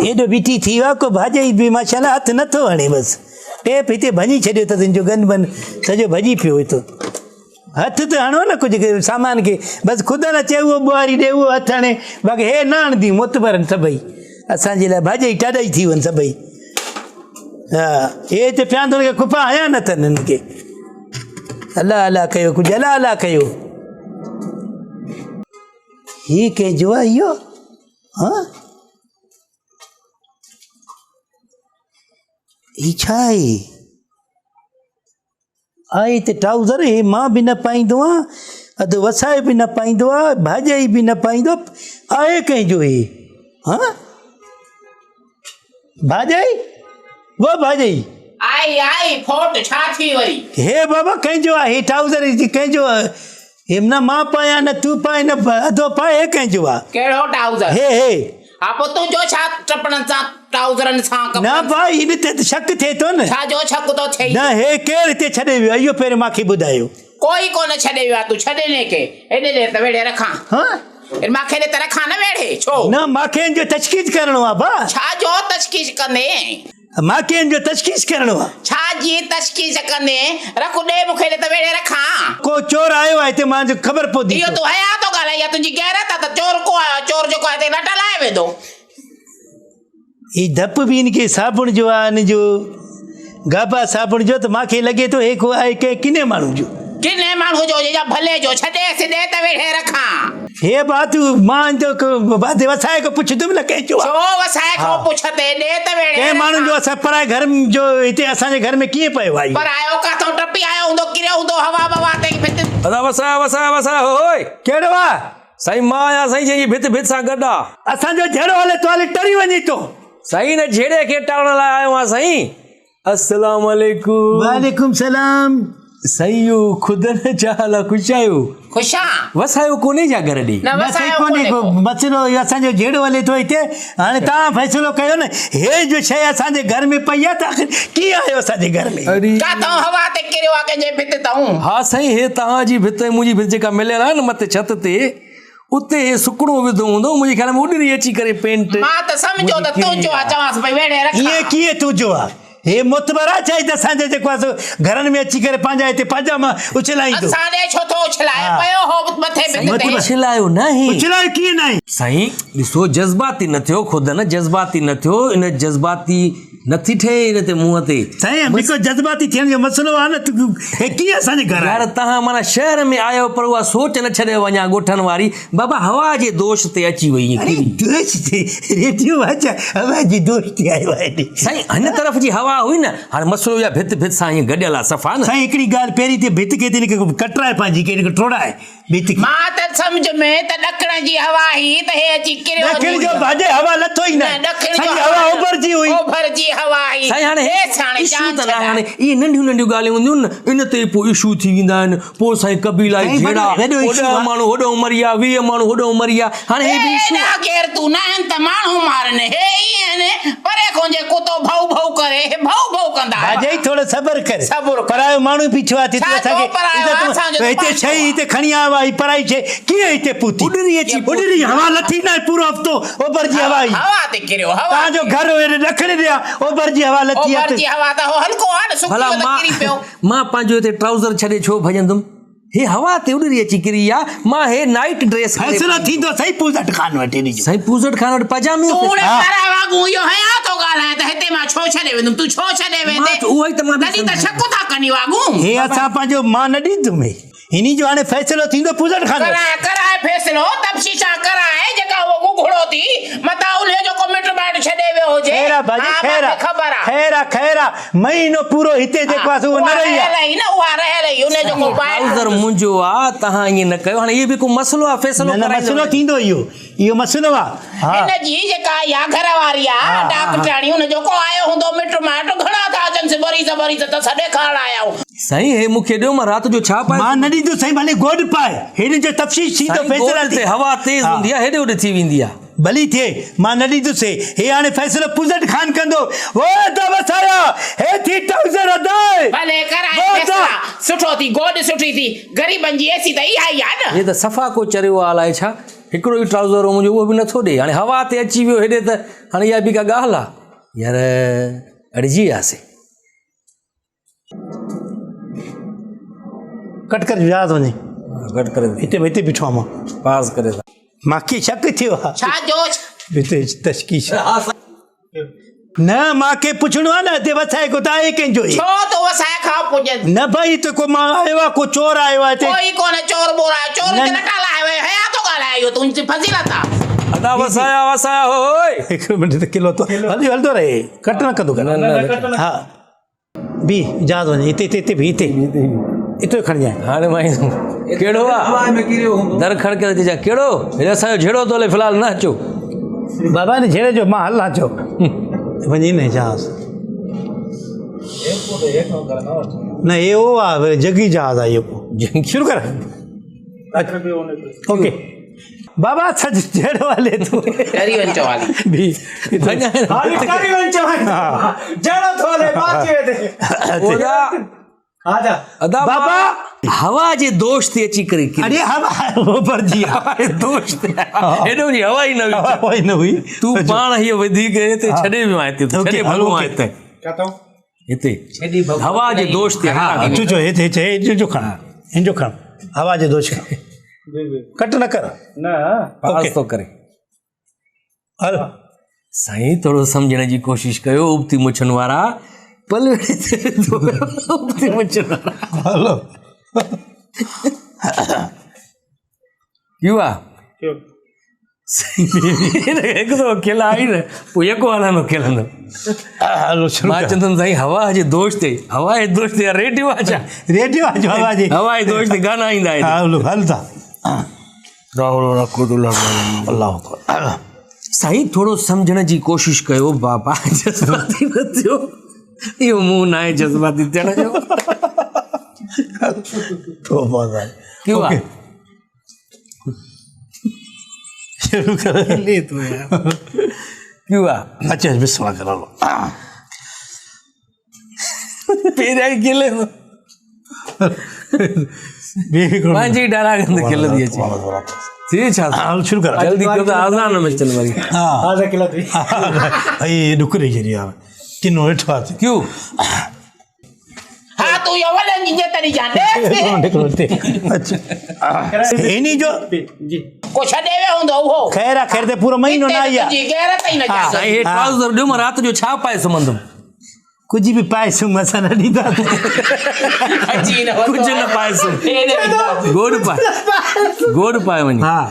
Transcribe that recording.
एॾो बीठी थी वियो को भाॼई बि माशाल्लाह हथु नथो हणे बसि टेप हिते भञी छॾियो त तुंहिंजो गन बन सॼो भॼी पियो हितो हथु त हणो न कुझु सामान खे बसि ख़ुदा न चए उहो ॿुहारी ॾे उहो हथु हणे बाक़ी हे न हणंदी मोतबरनि सभई असांजे लाइ भाॼई टाॾाई थी वञनि सभई हा हे हिते पिया थो हुनखे खुफा हया न अथनि हिन खे अलाह अलाह कयो कुझु अलाह अलाह कयो हीउ कंहिंजो आहे इहो हा ही छा आहे आहे हिते ट्राउज़र हे मां बि न पाईंदो आहियां अधु वसाए बि न पाईंदो आहे भाॼई बि न पाईंदो आहे कंहिंजो हे हा भाॼई वो भाॼई आई आई फोट छा थी वरी हे बाबा कंहिंजो आहे हे ट्राउज़र कंहिंजो आहे हे न मां पायां न तूं पाए न अधो पाए हे कंहिंजो आहे कहिड़ो ट्राउज़र हे हा पोइ तुंहिंजो छा टपणनि सां ट्राउज़रनि सां न भाई हिन ते शक थिए थो न छाजो शक थो थिए न हे केरु हिते छॾे वियो इहो पहिरियों मूंखे ॿुधायो कोई कोन छॾे वियो आहे तूं छॾे न के हेॾे ॾे त वेड़े रखां हा मूंखे ॾे त रखां न वेड़े छो न मूंखे जो तशख़ीस करणो आहे भा छाजो तशख़ीस कंदे मूंखे जो तशख़ीस करणो आहे छा जी तशख़ीस कंदे रखो ॾे मूंखे ॾे त वेड़े रखां को चोर आयो आहे हिते मां ख़बर पवंदी इहो तूं हया थो ॻाल्हाए या तुंहिंजी गैरत आहे त चोर को आयो चोर जेको आहे हिते न टलाए वेंदो ही धप बि हिनखे साबुण जो आहे हिन जो गाबा साबुण जो त मूंखे लॻे थो हे को आहे कंहिं किने माण्हू जो किने माण्हू जो या भले जो छॾेसि ॾे त वेड़े रखां हे बातू मां बात वसाए को पुछंदुमि न कंहिंजो छो वसाए को पुछते ॾे त वेड़े कंहिं माण्हू जो असां पराए घर जो हिते असांजे घर में कीअं पियो आहे पर आयो काथों टपी आयो हूंदो किरियो हूंदो हवा बवा ते भित अदा वसा होय कहिड़ो आहे साईं मां आहियां साईं जंहिंजी भित सां गॾु आहे असांजो जहिड़ो हले तो हले टरी वञे थो साईं न जहिड़े खे टालण लाइ आयो आहियां साईं अस्सलाम वालेकुम वालेकुम सलाम साईं इहो ख़ुदि न चाहला खुश आहियो खुशा वसायो कोन्हे छा घर ॾे न वसायो कोन्हे को मसलो इहो असांजो जहिड़ो हले थो हिते हाणे तव्हां फ़ैसिलो कयो न हे जो शइ असांजे घर में पई आहे त आख़िर कीअं आयो असांजे घर में अरे काथों हवा ते किरियो आहे कंहिंजे भित ताऊं हा साईं हे तव्हांजी भित ऐं मुंहिंजी भित जेका मिलियल आहे न मथे छत ते उते हे सुकड़ो विधो हूंदो मुंहिंजे ख्याल में उॾरी अची करे पेंट मां त सम्झो त तुंहिंजो आहे चवांसि भई वेड़े रखां ईअं कीअं तुंहिंजो आहे हे मुतबर आहे छा असांजे जेको आहे घरनि में अची करे पंहिंजा हिते पाजामा उछलाईंदो असां ॾे छो थो उछलाए पियो हो मथे भित ते उछलायो न आहे उछलायो कीअं न आहे साईं ॾिसो जज़्बाती न थियो ख़ुदि न जज़्बाती न थियो इन जज़्बाती नथी ठहे हिन ते मुंहं ते साईं जेको जज़्बाती थियण जो मसलो आहे न तूं हे कीअं असांजे घर यार तव्हां माना शहर में आयो पर उहा सोच न छॾे वञा ॻोठनि वारी बाबा हवा जे दोष ते अची वई रेडियो हवा जी दोष ते आयो आहे साईं हिन तरफ़ जी हवा हुई न हाणे मसलो इहा भित सां ईअं गॾियल आहे सफ़ा न साईं हिकिड़ी ॻाल्हि पहिरीं ते भित खे हिनखे कटराए पंहिंजी के टोड़ाए भित खे मां त सम्झ में त ॾखण जी हवा ही त हे अची किरियो ॾखिण जो भाॼे हवा लथो ई न ॾखिण जो हवा उभरजी हुई उभरजी हवा ही साईं हाणे इशू त न हाणे इहे नंढियूं नंढियूं ॻाल्हियूं हूंदियूं न इन ते पोइ इशू थी वेंदा आहिनि पोइ साईं कबीला जहिड़ा होॾो माण्हू होॾो मरी विया 20 माण्हू होॾो मरी विया हाणे हे बि इशू केर तूं न आहिनि त माण्हू मारनि हे ईअं परे खां जे कुतो भऊ भऊ करे हे भऊ भऊ कंदा भाॼई थोरो सबर कर सबर परायो माण्हू पीछो आहे असांखे हिते शइ हिते खणी आयो आहे पराई शइ कीअं हिते पूती उॾरी हवा लथी न पूरो हफ़्तो उभरजी हवा आई हवा ते किरियो हवा तव्हांजो घर ॾखिण ते आहे उभरजी हवा लथी आहे उभरजी हवा त हो हल्को आहे न सुकियो त किरी पियो मां पंहिंजो हिते ट्राउज़र छॾे छो भॼंदुमि हे हवा ते उॾरी अची किरी आहे मां हे नाइट ड्रेस फ़ैसिलो थींदो सही पूज़ट खान वटि ॾिजो साईं पूज़ट खान वटि पजामे इहो हया थो ॻाल्हाए त हिते मां छो छॾे वेंदुमि तूं छो छॾे वेंदे उहो ई त मां तॾहिं त शक था कनी वागूं हे असां पंहिंजो मां न ॾींदुमि हिनी जो हाणे फ़ैसिलो थींदो पूज़ट खान कराए फ़ैसिलो तफ़सीसा कराए जेका उहो गुघड़ो थी मता उन जो को मिट माइट छॾे वियो हुजे खैरा भाॼी खैरा ख़बर आहे खैरा महीनो पूरो हिते जेको आहे उहो न रही आहे न उहा रहियल उन जो को ट्राउज़र मुंहिंजो आहे तव्हां ईअं न कयो हाणे इहो बि को मसलो आहे फ़ैसिलो मसलो थींदो इहो मसलो आहे हिन जी जेका या घर वारी आहे डॉक्टराणी उन जो को आयो हूंदो मिट माइट घणा था अचनि बरी त सॾे खाण आया साईं हे मूंखे ॾियो मां राति जो छा पाए मां न ॾींदो साईं भले गोॾ पाए हिन जो तफ़सीस थींदो फ़ैसिला ते हवा तेज़ हूंदी आहे हेॾे होॾे थी वेंदी आहे भली थिए मां न ॾींदुसि हे हाणे फ़ैसिलो पूज़ट खान कंदो ओ त वसाया हे थी ट्राउज़र अदाए भले कराए फ़ैसिला सुठो थी गोॾ सुठी थी ग़रीबनि जी एसी त इहा ई आहे न हे त सफ़ा को चरियो आहे अलाए छा हिकिड़ो ई ट्राउज़र हो मुंहिंजो उहो बि नथो ॾे हाणे हवा ते अची वियो हेॾे त हाणे इहा बि का ॻाल्हि आहे यार अड़िजी वियासीं कट कर यादि वञे घटि करे हिते बीठो आहियां मां पास करे मूंखे शक थियो आहे छा जो हिते तशकीश न मूंखे पुछणो आहे न हिते वसाए को त आहे कंहिंजो ई। छो तो वसाए खां पुॼे न भाई हिते को मां आयो आहे को चोर आयो आहे हिते कोई कोने चोर बोर आयो चोर न, ते न। न ॻाल्हायो हया तो ॻाल्हायो तुंहिंजी फज़ीलत आहे अदा वसाया वसाया होय हिकु मिंट त किलो तो हलंदो रहे कट न कंदो कर हा बी यादि वञे हिते बि हिते खणी जाए हाणे मां कहिड़ो आहे दर खड़ करे चइजांइ कहिड़ो हे असांजो झेड़ो तो हले फ़िलहालु न अचो बाबा ने झेड़े जो मां हल अचो वञी न जहाज़ न ये वो आहे जगी जहाज़ आहे इहो शुरू कर ओके बाबा सच झेड़ो हले तूं डरी वञ चवाली बी अदा बाबा हवा जे दोष ते अची करे किरी। अरे हवा भरजी हवा जे दोष ते हेॾो जी हवा ई न हुई कोई न हुई तूं पाण हीअ वधीक हिते छॾे वियो आहे हिते छॾे भॻो आहे हिते हिते हवा जे दोष ते हाँ तू जो हे जो खण हिन जो खण हवा जे दोष खण कट न कर पास तो करे हल साईं थोरो सम्झण जी कोशिशि कयो उबती मुछनि वारा पल उबती मुछनि वारा हलो क्यों हिकु दफ़ो खेल आई न पोइ यको हलंदो खेलंदो हलो शुरू मां कर चवंदुमि साईं हवा जे दोष ते हवा जे दोष ते रेडियो आहे छा रेडियो आज हवा जी हवा जे दोष ते गाना ईंदा आहिनि हलो हल था अल्लाह साईं थोरो सम्झण जी कोशिशि कयो बाबा जज़्बाती न थियो इहो मुंहुं न आहे जज़्बाती थियण जो तो मजा क्यों ओके शुरू कर ले तू यार क्यों आहे अच्छा बिस्मिल्लाह कर लो पहिरियां ई खेले पंहिंजी डारा गंद खेलंदी अचे थी छा हल शुरू कर जल्दी कयो त आज़ान में चल वरी हाँ आजा किला तू ये दुख रही जरी यार किनो हेठ बात क्यों हाँ तू यो वलन जी तरी जाने अच्छा इनी जो को छॾे वियो हूंदो उहो खैर खैर ते पूरो महीनो ना आया जी गैरत ई न जा साईं हे ट्राउज़र ॾियो मां राति जो छा पाए सुम्हंदुमि कुछ भी पाए सुम असां न ॾींदा अची न कुझु न पाए सुम्ह गोड़ पाए वञी हाँ